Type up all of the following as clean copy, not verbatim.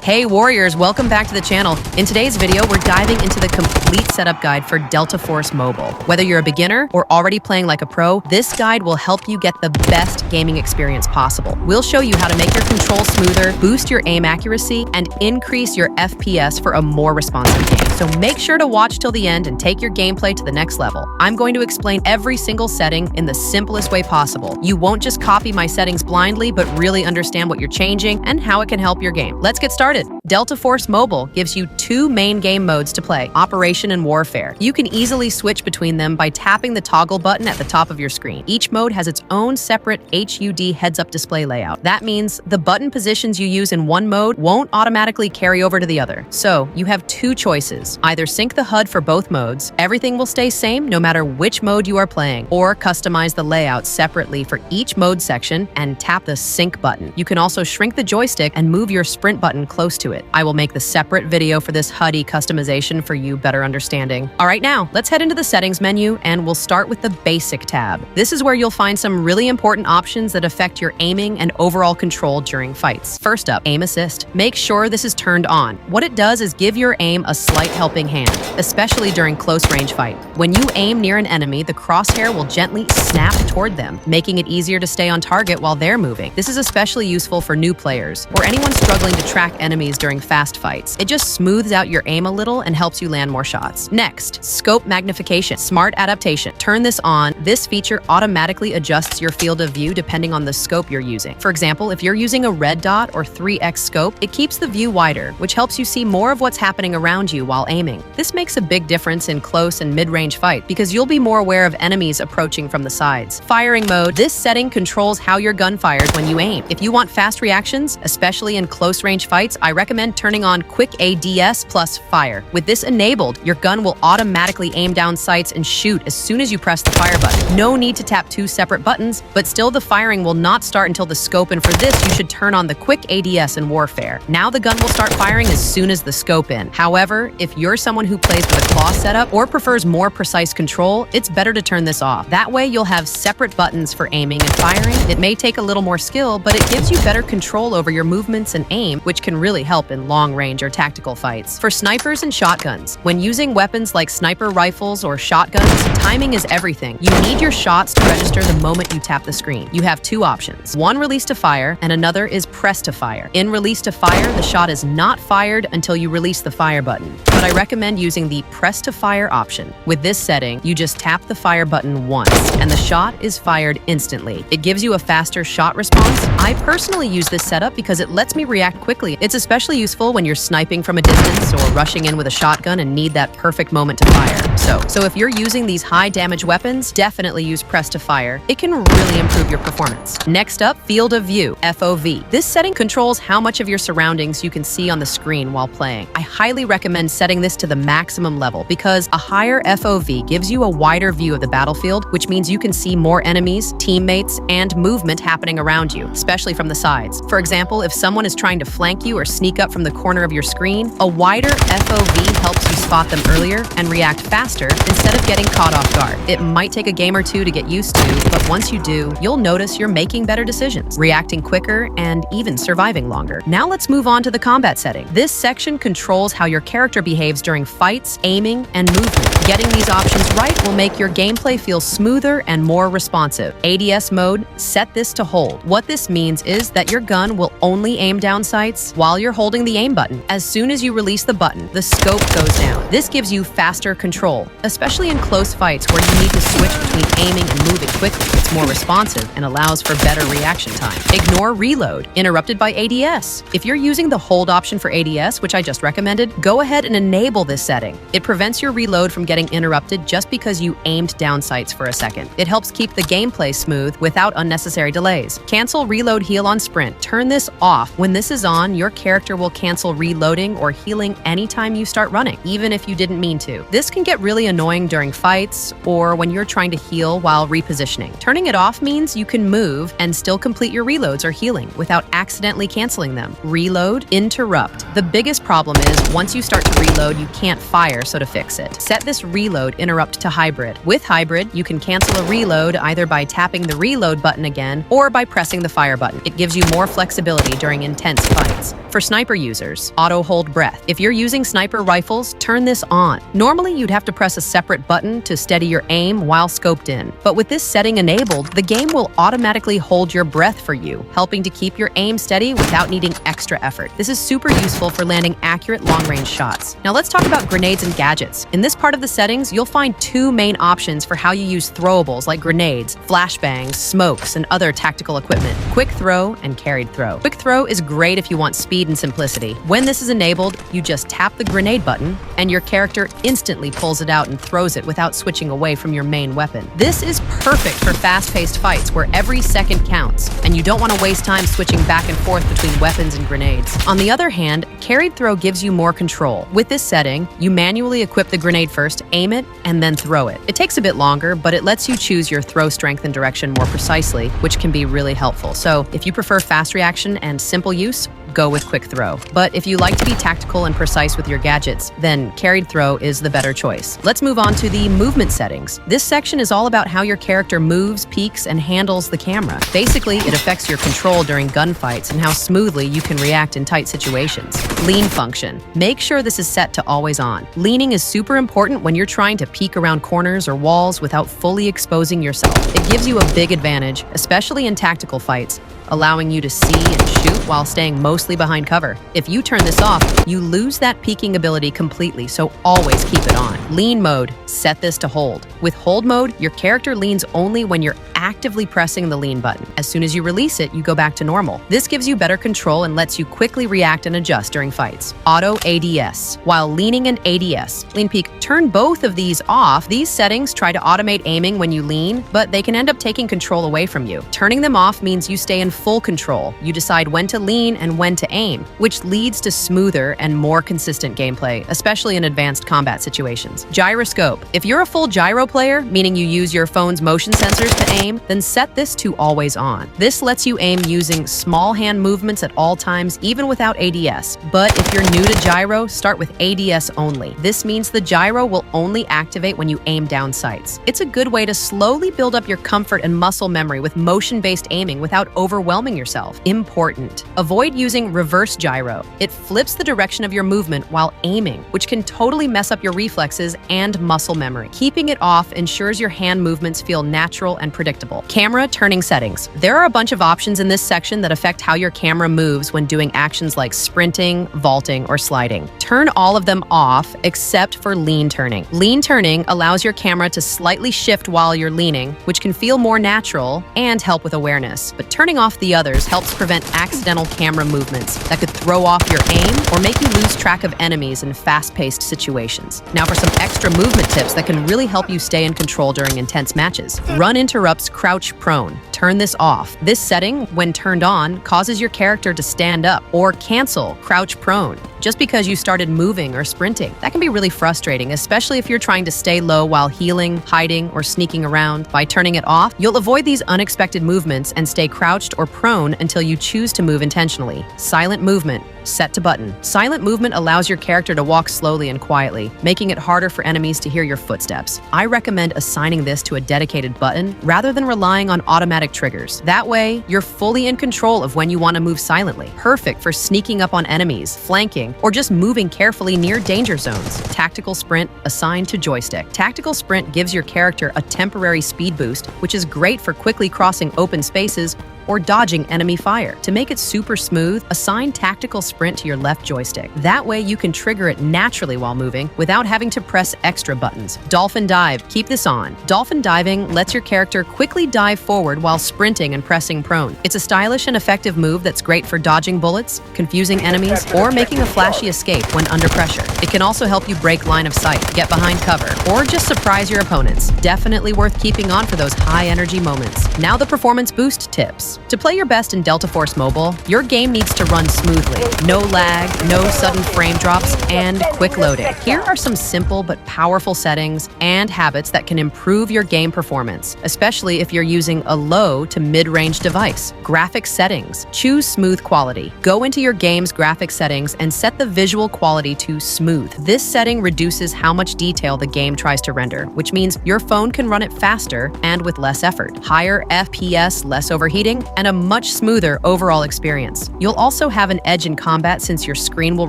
Hey Warriors, welcome back to the channel. In today's video, we're diving into the complete setup guide for Delta Force Mobile. Whether you're a beginner or already playing like a pro, this guide will help you get the best gaming experience possible. We'll show you how to make your controls smoother, boost your aim accuracy, and increase your FPS for a more responsive game. So make sure to watch till the end and take your gameplay to the next level. I'm going to explain every single setting in the simplest way possible. You won't just copy my settings blindly, but really understand what you're changing and how it can help your game. Let's get started. Delta Force Mobile gives you two main game modes to play, Operation and Warfare. You can easily switch between them by tapping the toggle button at the top of your screen. Each mode has its own separate HUD heads-up display layout. That means the button positions you use in one mode won't automatically carry over to the other. So you have two choices. Either sync the HUD for both modes, everything will stay same no matter which mode you are playing, or customize the layout separately for each mode section and tap the sync button. You can also shrink the joystick and move your sprint button close to it. I will make the separate video for this HUD customization for you better understanding. All right, now let's head into the settings menu and we'll start with the basic tab. This is where you'll find some really important options that affect your aiming and overall control during fights. First up, aim assist. Make sure this is turned on. What it does is give your aim a slight helping hand, especially during close range fight. When you aim near an enemy, the crosshair will gently snap toward them, making it easier to stay on target while they're moving. This is especially useful for new players or anyone struggling to track enemies during fast fights. It just smooths out your aim a little and helps you land more shots. Next, scope magnification, smart adaptation. Turn this on. This feature automatically adjusts your field of view depending on the scope you're using. For example, if you're using a red dot or 3x scope, it keeps the view wider, which helps you see more of what's happening around you while aiming. This makes a big difference in close and mid-range fight because you'll be more aware of enemies approaching from the sides. Firing mode. This setting controls how your gun fires when you aim. If you want fast reactions, especially in close range fights, I recommend turning on Quick ADS plus Fire. With this enabled, your gun will automatically aim down sights and shoot as soon as you press the fire button. No need to tap two separate buttons, but still the firing will not start until the scope, and for this you should turn on the Quick ADS in Warfare. Now the gun will start firing as soon as the scope in. However, if you're someone who plays with a claw setup or prefers more precise control, it's better to turn this off. That way you'll have separate buttons for aiming and firing. It may take a little more skill, but it gives you better control over your movements and aim, which can really help in long-range or tactical fights. For snipers and shotguns, when using weapons like sniper rifles or shotguns, timing is everything. You need your shots to register the moment you tap the screen. You have two options. One, release to fire, and another is press to fire. In release to fire, the shot is not fired until you release the fire button, but I recommend using the press to fire option. With this setting, you just tap the fire button once, and the shot is fired instantly. It gives you a faster shot response. I personally use this setup because it lets me react quickly. It's especially useful when you're sniping from a distance or rushing in with a shotgun and need that perfect moment to fire. So if you're using these high damage weapons, definitely use press to fire. It can really improve your performance. Next up, field of view, FOV. This setting controls how much of your surroundings you can see on the screen while playing. I highly recommend setting this to the maximum level because a higher FOV gives you a wider view of the battlefield, which means you can see more enemies, teammates, and movement happening around you, especially from the sides. For example, if someone is trying to flank you or sneak up from the corner of your screen, a wider FOV helps you spot them earlier and react faster instead of getting caught off guard. It might take a game or two to get used to, but once you do, you'll notice you're making better decisions, reacting quicker, and even surviving longer. Now let's move on to the combat setting. This section controls how your character behaves during fights, aiming, and movement. Getting these options right will make your gameplay feel smoother and more responsive. ADS mode, set this to hold. What this means is that your gun will only aim down sights while you're holding the aim button. As soon as you release the button, the scope goes down. This gives you faster control, especially in close fights where you need to switch between aiming and moving quickly. It's more responsive and allows for better reaction time. Ignore reload, interrupted by ADS. If you're using the hold option for ADS, which I just recommended, go ahead and enable this setting. It prevents your reload from getting interrupted just because you aimed down sights for a second. It helps keep the gameplay smooth without unnecessary delays. Cancel reload heal on sprint. Turn this off. When this is on, your character will cancel reloading or healing anytime you start running, even if you didn't mean to. This can get really annoying during fights or when you're trying to heal while repositioning. Turning it off means you can move and still complete your reloads or healing without accidentally canceling them. Reload, interrupt. The biggest problem is once you start to reload, you can't fire, so to fix it, set this reload interrupt to hybrid. With hybrid, you can cancel a reload either by tapping the reload button again or by pressing the fire button. It gives you more flexibility during intense fights. For sniper users, auto hold breath. If you're using sniper rifles, turn this on. Normally, you'd have to press a separate button to steady your aim while scoped in. But with this setting enabled, the game will automatically hold your breath for you, helping to keep your aim steady without needing extra effort. This is super useful for landing accurate long-range shots. Now let's talk about grenades and gadgets. In this part of the settings, you'll find two main options for how you use throwables like grenades, flashbangs, smokes, and other tactical equipment: quick throw and carried throw. Quick throw is great if you want speed and simplicity. When this is enabled, you just tap the grenade button and your character instantly pulls it out and throws it without switching away from your main weapon. This is perfect for fast-paced fights where every second counts, and you don't want to waste time switching back and forth between weapons and grenades. On the other hand, carried throw gives you more control. With this setting, you manually equip the grenade first, aim it, and then throw it. It takes a bit longer, but it lets you choose your throw strength and direction more precisely, which can be really helpful. So if you prefer fast reaction and simple use, go with quick throw. But if you like to be tactical and precise with your gadgets, then carried throw is the better choice. Let's move on to the movement settings. This section is all about how your character moves, peeks, and handles the camera. Basically, it affects your control during gunfights and how smoothly you can react in tight situations. Lean function. Make sure this is set to always on. Leaning is super important when you're trying to peek around corners or walls without fully exposing yourself. It gives you a big advantage, especially in tactical fights, allowing you to see and shoot while staying mostly behind cover. If you turn this off, you lose that peeking ability completely, so always keep it on. Lean mode, set this to hold. With hold mode, your character leans only when you're actively pressing the lean button. As soon as you release it, you go back to normal. This gives you better control and lets you quickly react and adjust during fights. Auto ADS. While leaning and ADS, lean peek, turn both of these off. These settings try to automate aiming when you lean, but they can end up taking control away from you. Turning them off means you stay in full control. You decide when to lean and when to aim, which leads to smoother and more consistent gameplay, especially in advanced combat situations. Gyroscope. If you're a full gyro player, meaning you use your phone's motion sensors to aim, then set this to always on. This lets you aim using small hand movements at all times, even without ADS. But if you're new to gyro, start with ADS only. This means the gyro will only activate when you aim down sights. It's a good way to slowly build up your comfort and muscle memory with motion-based aiming without overwhelming yourself. Important. Avoid using reverse gyro. It flips the direction of your movement while aiming, which can totally mess up your reflexes and muscle memory. Keeping it off ensures your hand movements feel natural and predictable. Camera turning settings. There are a bunch of options in this section that affect how your camera moves when doing actions like sprinting, vaulting, or sliding. Turn all of them off except for lean turning. Lean turning allows your camera to slightly shift while you're leaning, which can feel more natural and help with awareness. But turning off the others helps prevent accidental camera movements that could throw off your aim or make you lose track of enemies in fast-paced situations. Now for some extra movement tips that can really help you stay in control during intense matches. Run interrupts crouch prone. Turn this off. This setting, when turned on, causes your character to stand up or cancel crouch prone just because you started moving or sprinting. That can be really frustrating, especially if you're trying to stay low while healing, hiding, or sneaking around. By turning it off, you'll avoid these unexpected movements and stay crouched or prone until you choose to move intentionally. Silent movement. Set to button. Silent movement allows your character to walk slowly and quietly, making it harder for enemies to hear your footsteps. I recommend assigning this to a dedicated button rather than relying on automatic triggers. That way, you're fully in control of when you want to move silently. Perfect for sneaking up on enemies, flanking, or just moving carefully near danger zones. Tactical sprint assigned to joystick. Tactical sprint gives your character a temporary speed boost, which is great for quickly crossing open spaces or dodging enemy fire. To make it super smooth, assign tactical sprint to your left joystick. That way you can trigger it naturally while moving without having to press extra buttons. Dolphin dive, keep this on. Dolphin diving lets your character quickly dive forward while sprinting and pressing prone. It's a stylish and effective move that's great for dodging bullets, confusing enemies, or making a flashy escape when under pressure. It can also help you break line of sight, get behind cover, or just surprise your opponents. Definitely worth keeping on for those high energy moments. Now the performance boost tips. To play your best in Delta Force Mobile, your game needs to run smoothly. No lag, no sudden frame drops, and quick loading. Here are some simple but powerful settings and habits that can improve your game performance, especially if you're using a low to mid-range device. Graphics settings. Choose smooth quality. Go into your game's graphics settings and set the visual quality to smooth. This setting reduces how much detail the game tries to render, which means your phone can run it faster and with less effort. Higher FPS, less overheating, gaming and a much smoother overall experience. You'll also have an edge in combat since your screen will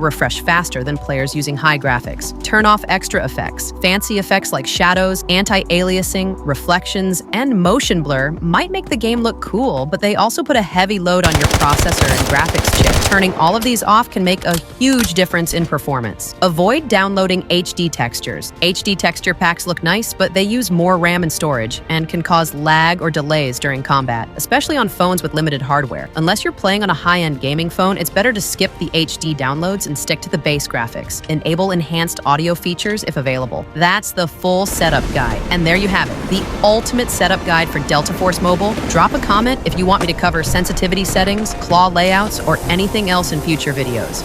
refresh faster than players using high graphics. Turn off extra effects. Fancy effects like shadows, anti-aliasing, reflections, and motion blur might make the game look cool, but they also put a heavy load on your processor and graphics chip. Turning all of these off can make a huge difference in performance. Avoid downloading HD textures. HD texture packs look nice, but they use more RAM and storage and can cause lag or delays during combat, especially on phones with limited hardware. Unless you're playing on a high-end gaming phone, it's better to skip the HD downloads and stick to the base graphics. Enable enhanced audio features if available. That's the full setup guide. And there you have it, the ultimate setup guide for Delta Force Mobile. Drop a comment if you want me to cover sensitivity settings, claw layouts, or anything else in future videos.